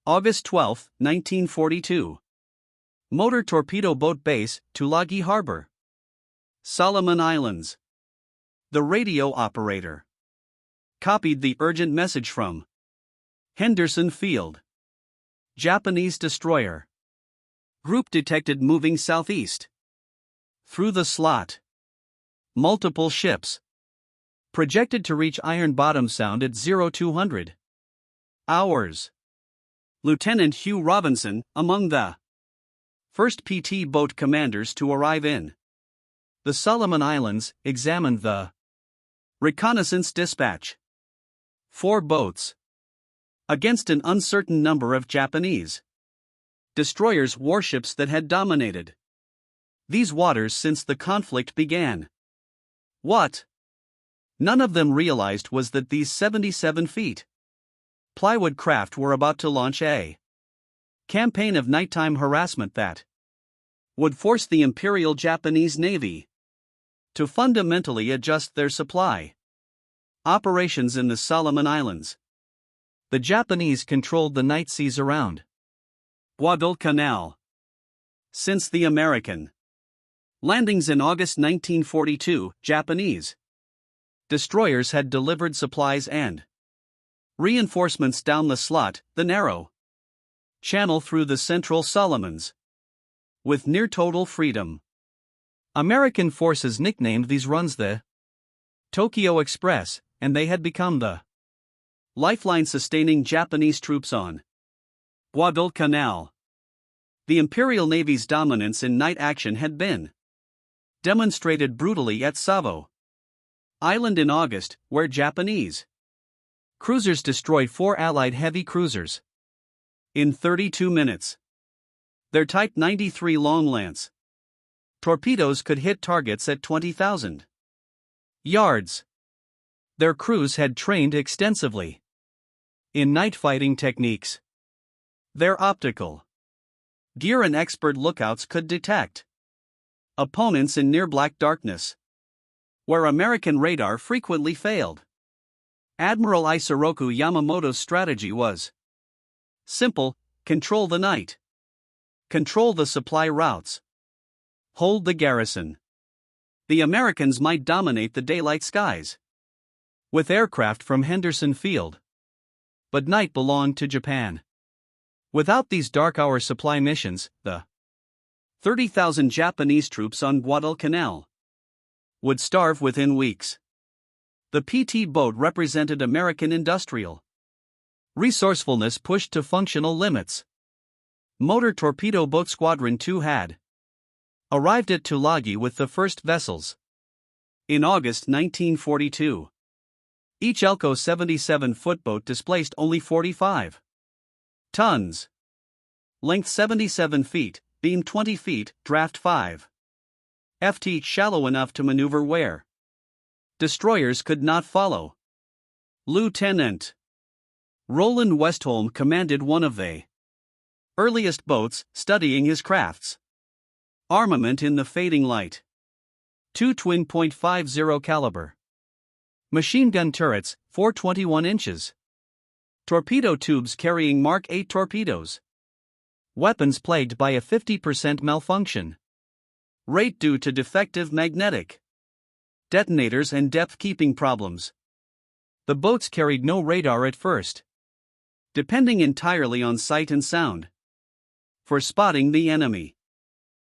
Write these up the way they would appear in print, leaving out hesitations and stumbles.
August 12, 1942. Motor torpedo boat base, Tulagi Harbor. Solomon Islands. The radio operator copied the urgent message from Henderson Field. Japanese destroyer. Group detected moving southeast. Through the slot. Multiple ships. Projected to reach Iron Bottom Sound at 0200 hours. Lieutenant Hugh Robinson, among the first PT boat commanders to arrive in the Solomon Islands, examined the reconnaissance dispatch. 4 boats. Against an uncertain number of Japanese destroyers, warships that had dominated these waters since the conflict began. What none of them realized was that these 77 feet plywood craft were about to launch a campaign of nighttime harassment that would force the Imperial Japanese Navy to fundamentally adjust their supply operations in the Solomon Islands. The Japanese controlled the night seas around Guadalcanal. Since the American landings in August 1942, Japanese destroyers had delivered supplies and reinforcements down the slot, the narrow channel through the central Solomons, with near total freedom. American forces nicknamed these runs the Tokyo Express, and they had become the lifeline sustaining Japanese troops on Guadalcanal. The Imperial Navy's dominance in night action had been demonstrated brutally at Savo Island in August, where Japanese cruisers destroyed 4 Allied heavy cruisers in 32 minutes. Their Type 93 Long Lance torpedoes could hit targets at 20,000 yards. Their crews had trained extensively in night fighting techniques. Their optical gear and expert lookouts could detect opponents in near black darkness, where American radar frequently failed. Admiral Isoroku Yamamoto's strategy was simple: control the night, control the supply routes, hold the garrison. The Americans might dominate the daylight skies with aircraft from Henderson Field, but night belonged to Japan. Without these dark hour supply missions, the 30,000 Japanese troops on Guadalcanal would starve within weeks. The PT boat represented American industrial resourcefulness pushed to functional limits. Motor Torpedo Boat Squadron 2 had arrived at Tulagi with the first vessels in August 1942. Each Elco 77-foot boat displaced only 45 tons. Length 77 feet, beam 20 feet, draft 5 ft, shallow enough to maneuver where destroyers could not follow. Lieutenant Roland Westholm commanded one of the earliest boats, studying his craft's armament in the fading light. 2 twin .50 caliber machine gun turrets, 421 inches. Torpedo tubes carrying Mark 8 torpedoes. Weapons plagued by a 50% malfunction rate due to defective magnetic detonators and depth-keeping problems. The boats carried no radar at first, depending entirely on sight and sound for spotting the enemy.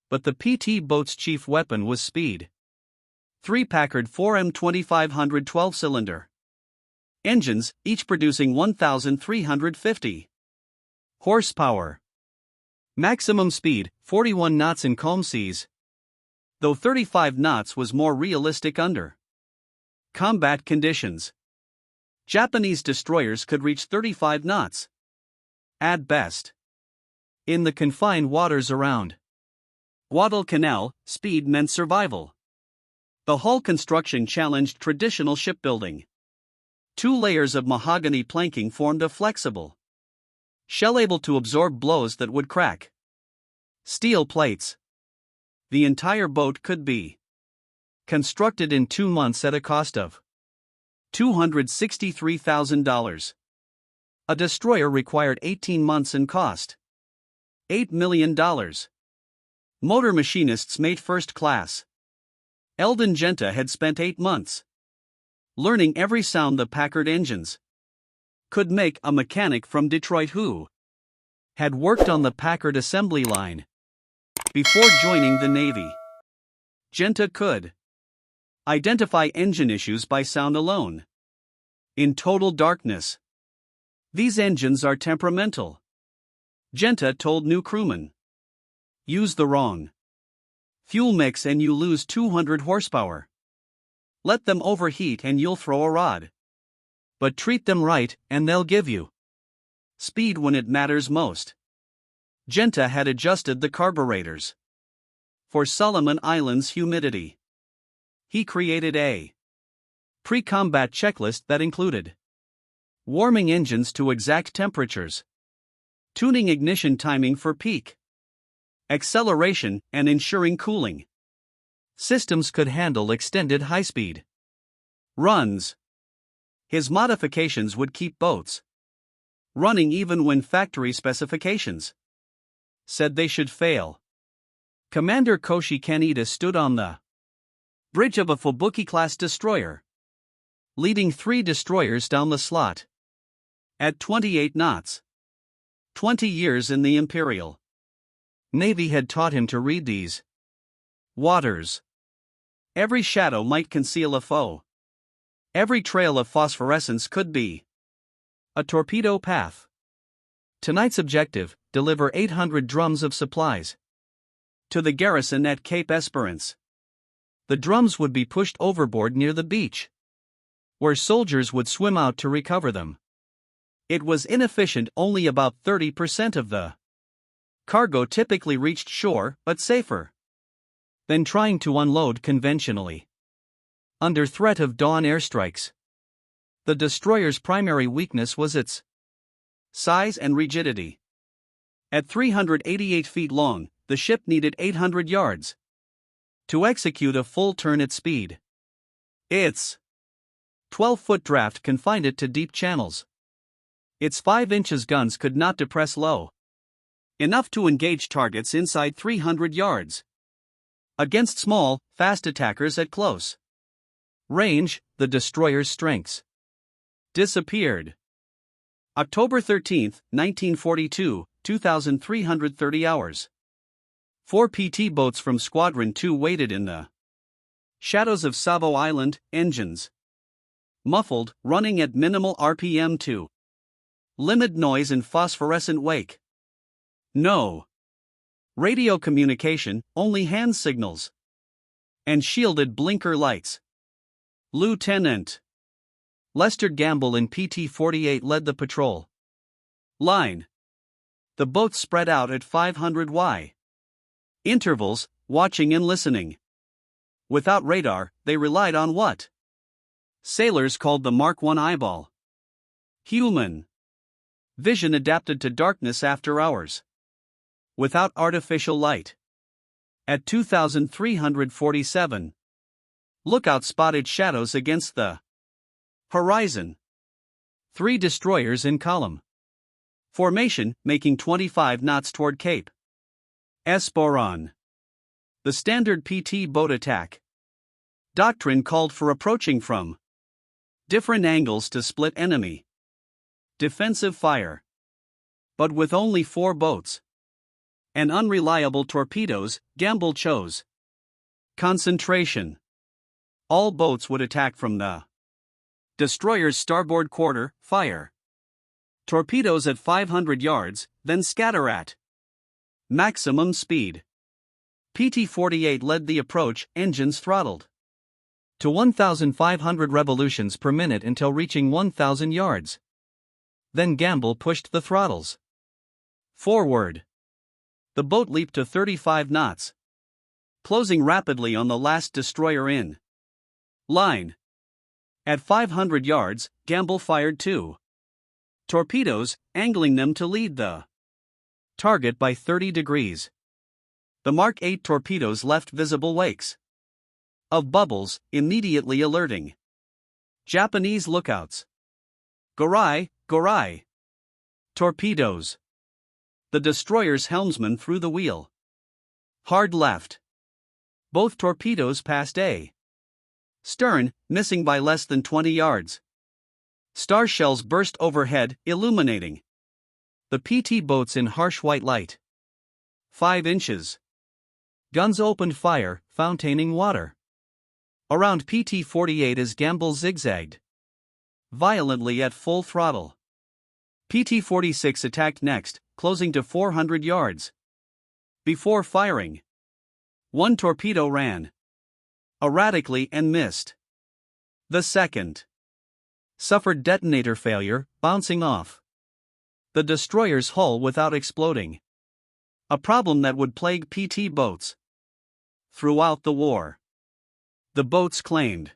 But the PT boat's chief weapon was speed. 3 Packard 4M 2500 12-cylinder engines, each producing 1,350 horsepower. Maximum speed, 41 knots in calm seas, though 35 knots was more realistic under combat conditions. Japanese destroyers could reach 35 knots at best. In the confined waters around Guadalcanal, speed meant survival. The hull construction challenged traditional shipbuilding. 2 layers of mahogany planking formed a flexible shell able to absorb blows that would crack steel plates. The entire boat could be constructed in 2 months at a cost of $263,000. A destroyer required 18 months and cost $8 million. Motor machinists made first class. Eldon Genta had spent 8 months learning every sound the Packard engines could make. A mechanic from Detroit who had worked on the Packard assembly line before joining the Navy. Genta could identify engine issues by sound alone. In total darkness. These engines are temperamental. Genta told new crewmen. Use the wrong fuel mix and you lose 200 horsepower. Let them overheat and you'll throw a rod. But treat them right and they'll give you speed when it matters most. Genta had adjusted the carburetors for Solomon Islands humidity. He created a pre-combat checklist that included warming engines to exact temperatures, tuning ignition timing for peak acceleration, and ensuring cooling systems could handle extended high-speed runs. His modifications would keep boats running even when factory specifications said they should fail. Commander Koshi Kaneda stood on the bridge of a Fubuki-class destroyer, leading 3 destroyers down the slot at 28 knots. 20 years in the Imperial Navy had taught him to read these waters. Every shadow might conceal a foe. Every trail of phosphorescence could be a torpedo path. Tonight's objective: deliver 800 drums of supplies to the garrison at Cape Esperance. The drums would be pushed overboard near the beach, where soldiers would swim out to recover them. It was inefficient. Only about 30% of the cargo typically reached shore, but safer than trying to unload conventionally. Under threat of dawn airstrikes, the destroyer's primary weakness was its size and rigidity. At 388 feet long, the ship needed 800 yards to execute a full turn at speed. Its 12-foot draft confined it to deep channels. Its 5-inch guns could not depress low enough to engage targets inside 300 yards. Against small, fast attackers at close range, the destroyer's strengths disappeared. October 13, 1942, 2,330 hours. 4 PT boats from Squadron 2 waited in the shadows of Savo Island, engines muffled, running at minimal RPM to limit noise and phosphorescent wake. No radio communication, only hand signals and shielded blinker lights. Lieutenant Lester Gamble in PT-48 led the patrol line. The boats spread out at 500 Y intervals, watching and listening. Without radar, they relied on what sailors called the Mark I eyeball. Human vision adapted to darkness after hours. Without artificial light. At 2,347, lookout spotted shadows against the horizon. 3 destroyers in column formation, making 25 knots toward Cape Esperance. The standard PT boat attack doctrine called for approaching from different angles to split enemy defensive fire. But with only 4 boats and unreliable torpedoes, Gamble chose concentration. All boats would attack from the destroyer's starboard quarter, fire torpedoes at 500 yards, then scatter at maximum speed. PT-48 led the approach, engines throttled to 1,500 revolutions per minute until reaching 1,000 yards. Then Gamble pushed the throttles forward. The boat leaped to 35 knots, closing rapidly on the last destroyer in line. At 500 yards, Gamble fired 2 torpedoes, angling them to lead the target by 30 degrees. The Mark 8 torpedoes left visible wakes of bubbles, immediately alerting Japanese lookouts. Gorai, Gorai! Torpedoes. The destroyer's helmsman threw the wheel. Hard left. Both torpedoes passed A. Stern, missing by less than 20 yards. Star shells burst overhead, illuminating the PT boats in harsh white light. 5 inches. Guns opened fire, fontaining water. Around PT-48 as Gamble zigzagged violently at full throttle. PT-46 attacked next, closing to 400 yards. Before firing, one torpedo ran erratically and missed. The second suffered detonator failure, bouncing off the destroyer's hull without exploding. A problem that would plague PT boats throughout the war. The boats claimed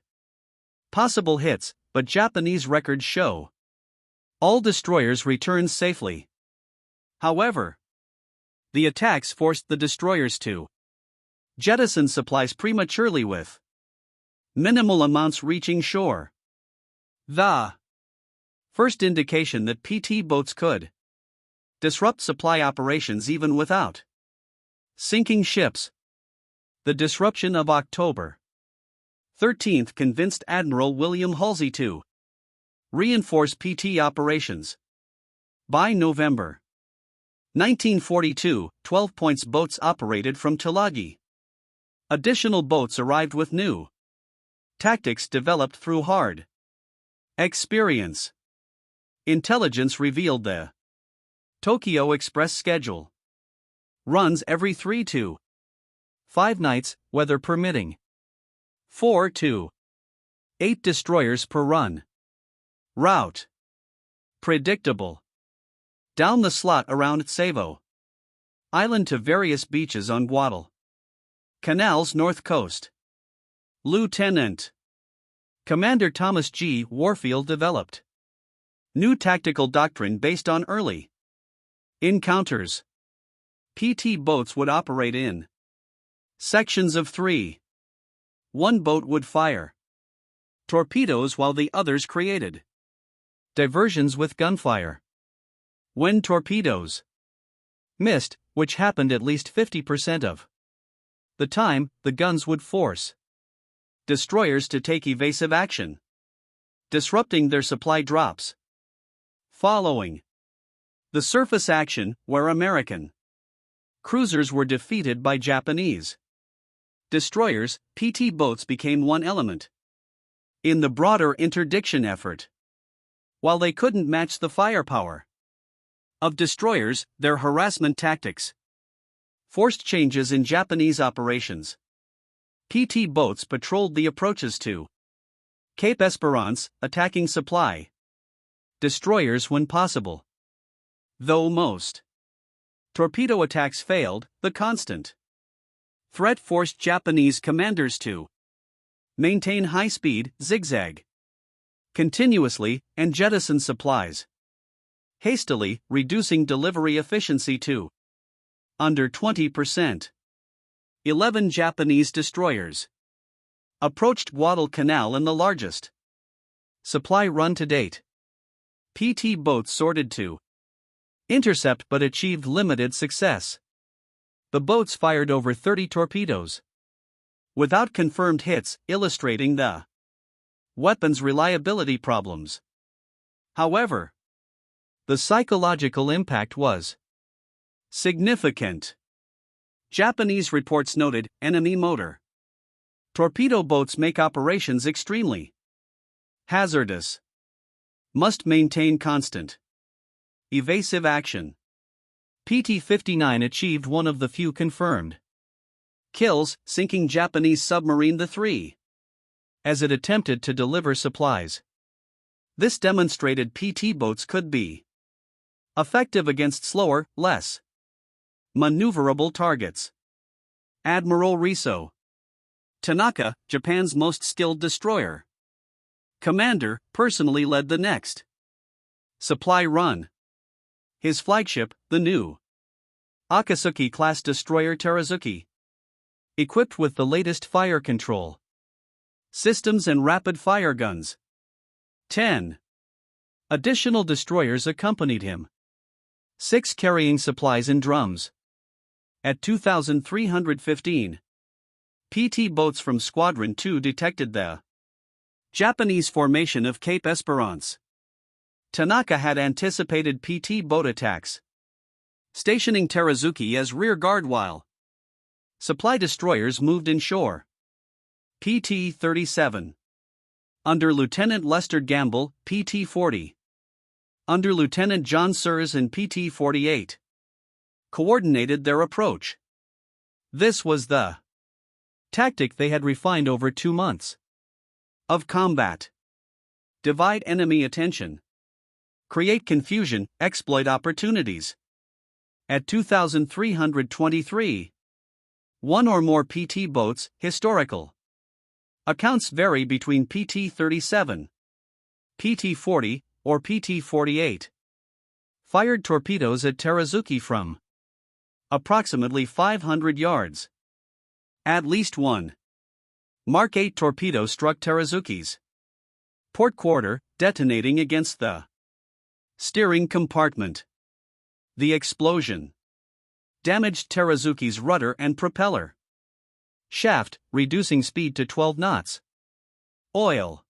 possible hits, but Japanese records show all destroyers returned safely. However, the attacks forced the destroyers to jettison supplies prematurely with minimal amounts reaching shore. The first indication that PT boats could disrupt supply operations even without sinking ships. The disruption of October 13th convinced Admiral William Halsey to reinforce PT operations. By November 1942, 12 points boats operated from Tulagi. Additional boats arrived with new tactics developed through hard experience. Intelligence revealed the Tokyo Express schedule runs every 3 to 5 nights, weather permitting. 4 to 8 destroyers per run. Route predictable. Down the slot around Savo Island to various beaches on Guadalcanal's north coast. Lieutenant Commander Thomas G. Warfield developed new tactical doctrine based on early encounters. PT boats would operate in sections of 3. One boat would fire torpedoes while the others created diversions with gunfire. When torpedoes missed, which happened at least 50% of the time, the guns would force destroyers to take evasive action, disrupting their supply drops. Following the surface action, where American cruisers were defeated by Japanese destroyers, PT boats became one element in the broader interdiction effort. While they couldn't match the firepower of destroyers, their harassment tactics forced changes in Japanese operations. PT boats patrolled the approaches to Cape Esperance, attacking supply destroyers when possible. Though most torpedo attacks failed, the constant threat forced Japanese commanders to maintain high-speed zigzag continuously and jettison supplies hastily, reducing delivery efficiency to under 20%. 11 Japanese destroyers approached Guadalcanal in the largest supply run to date. PT boats sorted to intercept but achieved limited success. The boats fired over 30 torpedoes without confirmed hits, illustrating the weapon's reliability problems. However, the psychological impact was significant. Japanese reports noted enemy motor torpedo boats make operations extremely hazardous. Must maintain constant evasive action. PT-59 achieved one of the few confirmed kills, sinking Japanese submarine the 3 as it attempted to deliver supplies. This demonstrated PT boats could be effective against slower, less maneuverable targets. Admiral Riso Tanaka, Japan's most skilled destroyer commander, personally led the next supply run. His flagship, the new Akatsuki-class destroyer Terazuki, equipped with the latest fire control systems and rapid-fire guns. 10 additional destroyers accompanied him. 6 carrying supplies in drums. At 2315, PT boats from Squadron 2 detected the Japanese formation of Cape Esperance. Tanaka had anticipated PT boat attacks, stationing Terazuki as rear guard while supply destroyers moved inshore. PT-37. Under Lieutenant Lester Gamble, PT-40. Under Lieutenant John Sears and PT-48. Coordinated their approach. This was the tactic they had refined over 2 months of combat. Divide enemy attention. Create confusion, exploit opportunities. At 2323. 1 or more PT boats, historical accounts vary between PT-37, PT-40, or PT-48. Fired torpedoes at Terazuki from approximately 500 yards. At least one Mark 8 torpedo struck Terazuki's port quarter, detonating against the steering compartment. The explosion damaged Terazuki's rudder and propeller shaft, reducing speed to 12 knots. Oil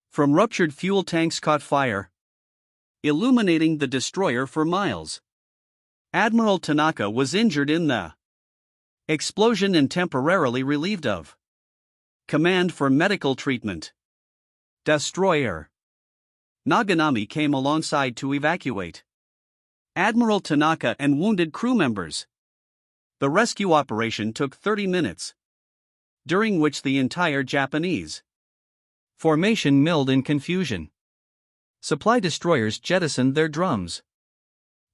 from ruptured fuel tanks caught fire, illuminating the destroyer for miles. Admiral Tanaka was injured in the explosion and temporarily relieved of command for medical treatment. Destroyer Naganami came alongside to evacuate Admiral Tanaka and wounded crew members. The rescue operation took 30 minutes, during which the entire Japanese formation milled in confusion. Supply destroyers jettisoned their drums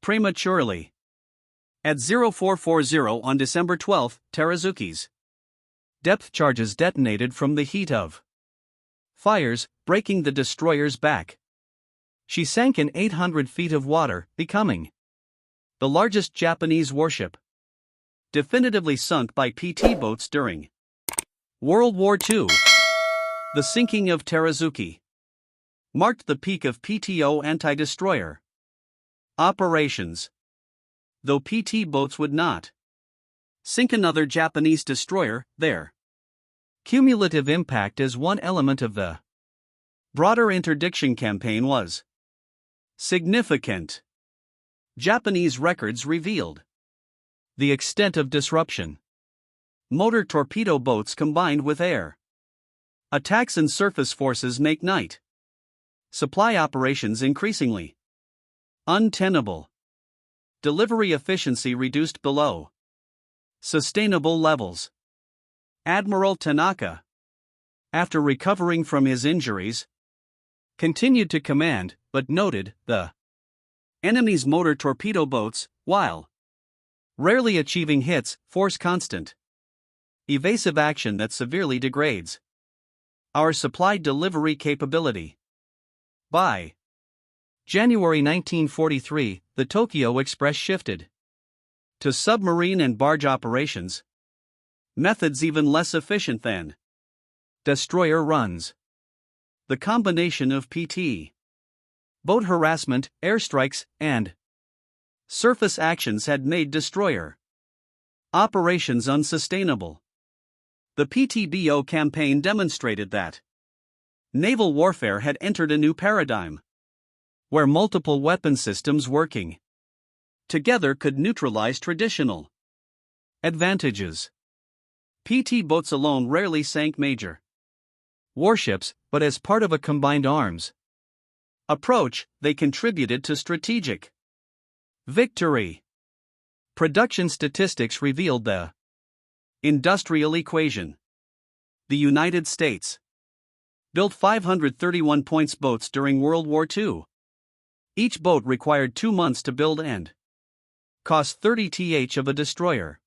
prematurely. At 0440 on December 12, Terazuki's depth charges detonated from the heat of fires, breaking the destroyer's back. She sank in 800 feet of water, becoming the largest Japanese warship definitively sunk by PT boats during World War II. The sinking of Terazuki marked the peak of PTO anti-destroyer operations. Though PT boats would not sink another Japanese destroyer, their cumulative impact as one element of the broader interdiction campaign was significant. Japanese records revealed the extent of disruption. Motor torpedo boats combined with air attacks and surface forces make night supply operations increasingly untenable. Delivery efficiency reduced below sustainable levels. Admiral Tanaka, after recovering from his injuries, continued to command, but noted the enemy's motor torpedo boats, while rarely achieving hits, force constant evasive action that severely degrades our supply delivery capability. By January 1943, the Tokyo Express shifted to submarine and barge operations, methods even less efficient than destroyer runs. The combination of PT boat harassment, airstrikes, and surface actions had made destroyer operations unsustainable. The PTBO campaign demonstrated that naval warfare had entered a new paradigm, where multiple weapon systems working together could neutralize traditional advantages. PT boats alone rarely sank major warships, but as part of a combined arms approach, they contributed to strategic victory. Production statistics revealed the industrial equation. The United States built 531 points boats during World War II. Each boat required 2 months to build and cost 30 th of a destroyer.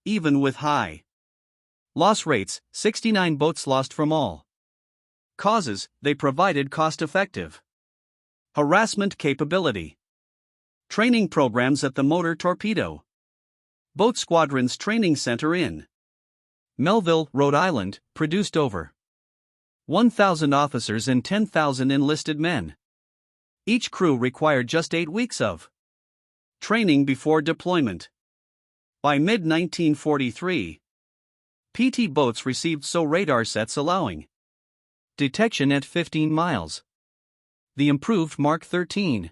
Even with high loss rates, 69 boats lost from all causes, they provided cost-effective harassment capability. Training programs at the Motor Torpedo Boat Squadron's Training Center in Melville, Rhode Island, produced over 1,000 officers and 10,000 enlisted men. Each crew required just 8 weeks of Training before deployment. By mid-1943, PT boats received SO radar sets allowing detection at 15 miles. The improved Mark 13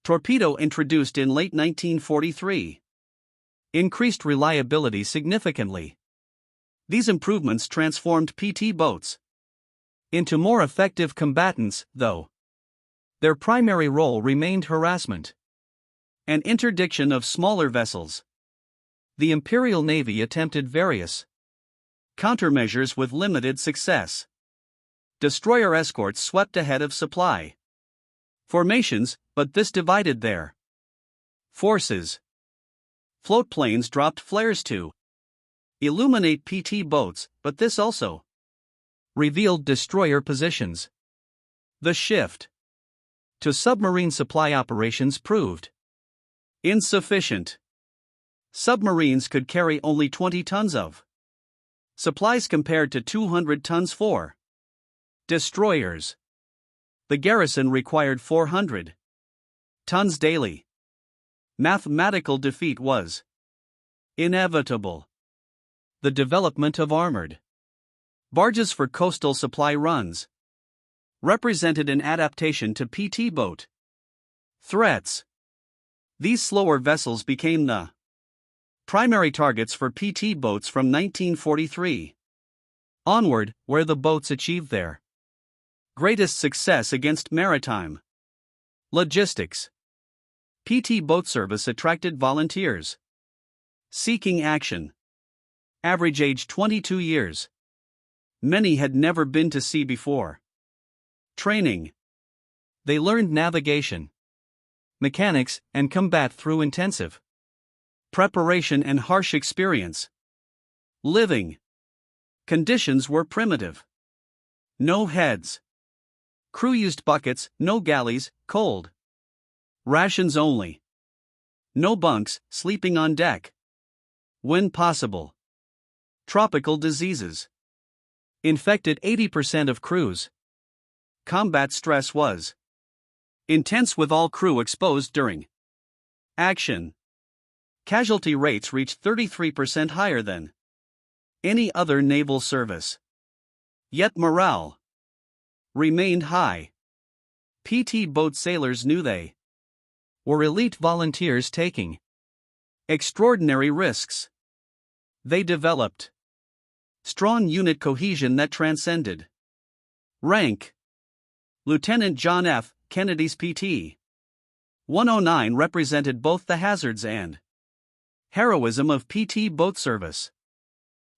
torpedo introduced in late 1943 increased reliability significantly. These improvements transformed PT boats into more effective combatants, though their primary role remained harassment and interdiction of smaller vessels. The Imperial Navy attempted various countermeasures with limited success. Destroyer escorts swept ahead of supply formations, but this divided their forces. Float planes dropped flares to illuminate PT boats, but this also revealed destroyer positions. The shift to submarine supply operations proved insufficient. Submarines could carry only 20 tons of supplies compared to 200 tons for destroyers. The garrison required 400 tons daily. Mathematical defeat was inevitable. The development of armored barges for coastal supply runs represented an adaptation to PT boat threats. These slower vessels became the primary targets for PT boats from 1943 onward, where the boats achieved their greatest success against maritime logistics. PT boat service attracted volunteers seeking action. Average age 22 years. Many had never been to sea before. Training. They learned navigation, mechanics, and combat through intensive preparation and harsh experience. Living conditions were primitive. No heads. Crew used buckets, no galleys, cold rations only. No bunks, sleeping on deck. When possible. Tropical diseases infected 80% of crews. Combat stress was intense with all crew exposed during action. Casualty rates reached 33% higher than any other naval service. Yet morale remained high. PT boat sailors knew they were elite volunteers taking extraordinary risks. They developed strong unit cohesion that transcended rank. Lieutenant John F. Kennedy's PT 109 represented both the hazards and heroism of PT boat service.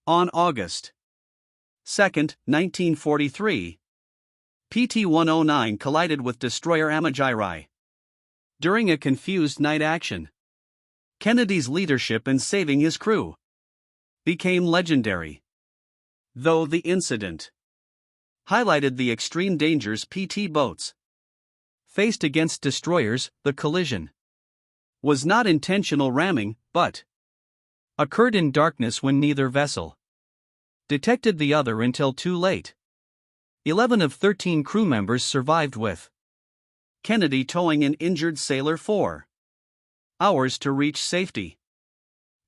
On August 2, 1943, PT 109 collided with destroyer Amagiri during a confused night action. Kennedy's leadership in saving his crew became legendary. Though the incident highlighted the extreme dangers PT boats faced against destroyers, the collision was not intentional ramming, but occurred in darkness when neither vessel detected the other until too late. 11 of 13 crew members survived, with Kennedy towing an injured sailor 4 hours to reach safety.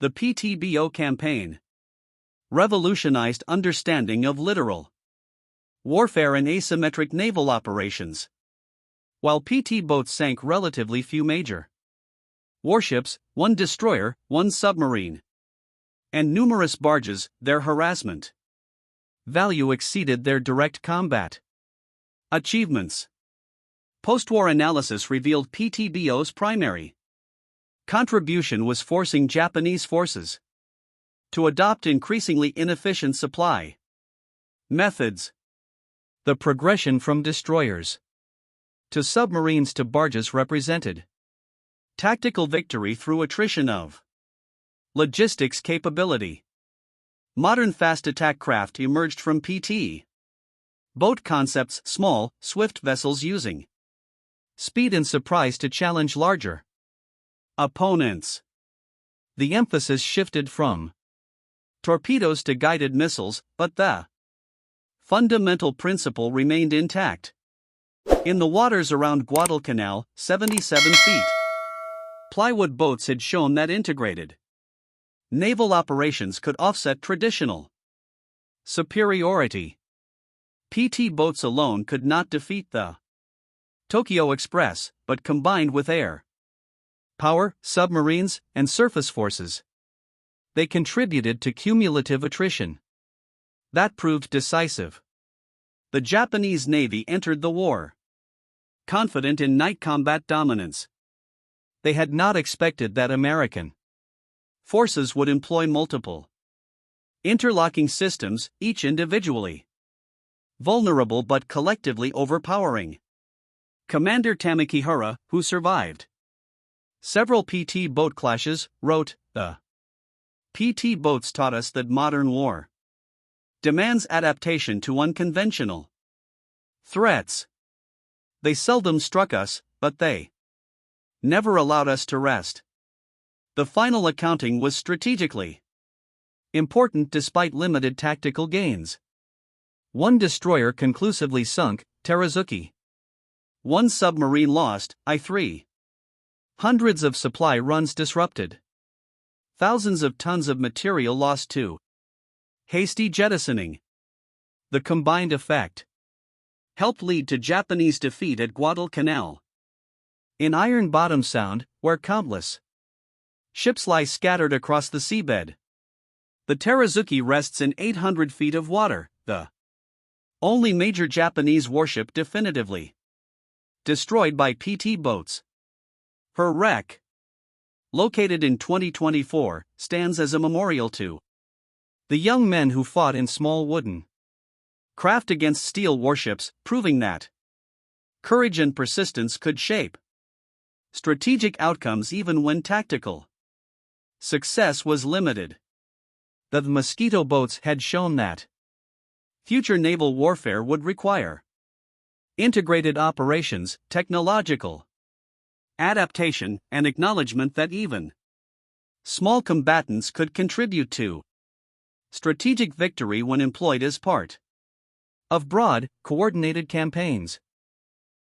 The PTBO campaign revolutionized understanding of littoral warfare and asymmetric naval operations. While PT boats sank relatively few major warships, 1 destroyer, 1 submarine, and numerous barges, their harassment value exceeded their direct combat achievements. Post-war analysis revealed PTBO's primary contribution was forcing Japanese forces to adopt increasingly inefficient supply methods. The progression from destroyers to submarines to barges represented tactical victory through attrition of logistics capability. Modern fast attack craft emerged from PT boat concepts, small, swift vessels using speed and surprise to challenge larger opponents. The emphasis shifted from torpedoes to guided missiles, but the fundamental principle remained intact. In the waters around Guadalcanal, 77 feet plywood boats had shown that integrated naval operations could offset traditional superiority. PT boats alone could not defeat the Tokyo Express, but combined with air power, submarines, and surface forces, they contributed to cumulative attrition that proved decisive. The Japanese Navy entered the war confident in night combat dominance. They had not expected that American forces would employ multiple interlocking systems, each individually vulnerable but collectively overpowering. Commander Tamikihara, who survived several PT boat clashes, wrote, "The PT boats taught us that modern war demands adaptation to unconventional threats. They seldom struck us, but they never allowed us to rest." The final accounting was strategically important despite limited tactical gains. One destroyer conclusively sunk, Terazuki. One submarine lost, I-3. Hundreds of supply runs disrupted. Thousands of tons of material lost too. Hasty jettisoning. The combined effect helped lead to Japanese defeat at Guadalcanal. In Iron Bottom Sound, where countless ships lie scattered across the seabed, the Terazuki rests in 800 feet of water, the only major Japanese warship definitively destroyed by PT boats. Her wreck, located in 2024, stands as a memorial to the young men who fought in small wooden craft against steel warships, proving that courage and persistence could shape strategic outcomes even when tactical success was limited. The Mosquito boats had shown that future naval warfare would require integrated operations, technological adaptation, and acknowledgement that even small combatants could contribute to strategic victory when employed as part of broad, coordinated campaigns.